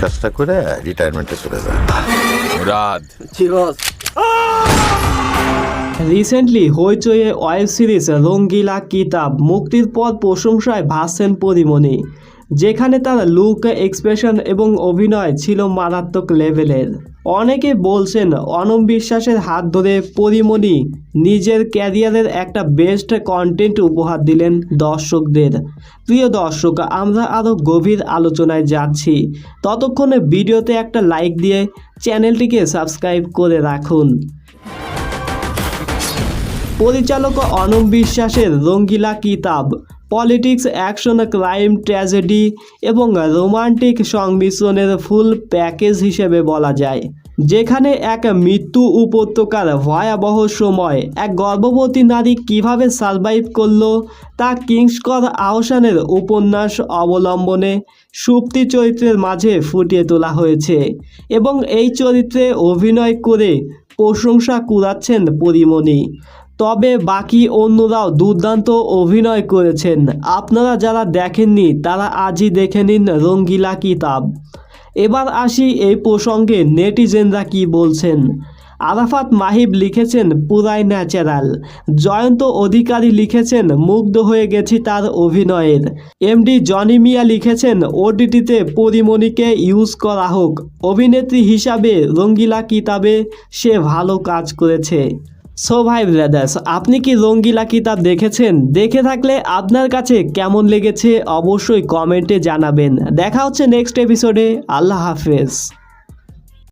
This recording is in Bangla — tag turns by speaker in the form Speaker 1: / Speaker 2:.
Speaker 1: কাজটা করে রিটায়ারমেন্টে চলে যায়।
Speaker 2: মুরাদ,
Speaker 3: জি বস।
Speaker 4: রিসেন্টলি হইচইয়ে ওয়েব সিরিজ রঙ্গিলা কিতাব মুক্তির পর প্রশংসায় ভাসছেন পরীমণি, যেখানে তার লুক, এক্সপ্রেশন এবং অভিনয় ছিল মারাত্মক লেভেলের। অনেকে বলছেন অনম বিশ্বাসের হাত ধরে পরীমণি নিজের ক্যারিয়ারের একটা বেস্ট কন্টেন্ট উপহার দিলেন দর্শকদের। প্রিয় দর্শক, আমরা আরও গভীর আলোচনায় যাচ্ছি, ততক্ষণে ভিডিওতে একটা লাইক দিয়ে চ্যানেলটিকে সাবস্ক্রাইব করে রাখুন। পরিচালক অনম বিশ্বাসের রঙ্গিলা কিতাব পলিটিক্স, অ্যাকশন, ক্রাইম, ট্র্যাজেডি এবং রোমান্টিক সংমিশ্রণের ফুল প্যাকেজ হিসেবে বলা যায়, যেখানে এক মৃত্যু উপত্যকার ভয়াবহ সময় এক গর্ভবতী নারী কিভাবে সারভাইভ করলো তা কিংসকর আহসানের উপন্যাস অবলম্বনে সুপ্তি চরিত্রের মাঝে ফুটিয়ে তোলা হয়েছে এবং এই চরিত্রে অভিনয় করে প্রশংসা কুড়াচ্ছেন পরীমণি। তবে বাকি অন্যরাও দুর্দান্ত অভিনয় করেছেন। আপনারা যারা দেখেননি তারা আজই দেখে নিন রঙ্গিলা কিতাব। এবার আসি এই প্রসঙ্গে নেটিজেনরা কি বলছেন। আরাফাত মাহিব লিখেছেন পুরাই ন্যাচারাল। জয়ন্ত অধিকারী লিখেছেন মুগ্ধ হয়ে গেছি তার অভিনয়ের। এমডি জনি মিয়া লিখেছেন ওটিটিতে পরীমণিকে ইউজ করা হোক, অভিনেত্রী হিসাবে রঙ্গিলা কিতাবে সে ভালো কাজ করেছে। সো ভাই ব্রাদার্স, আপনি কি রঙ্গিলা কিতাব দেখেছেন? দেখে থাকলে আপনার কাছে কেমন লেগেছে অবশ্যই কমেন্টে জানাবেন। দেখা হচ্ছে নেক্সট এপিসোডে। আল্লাহ হাফেজ।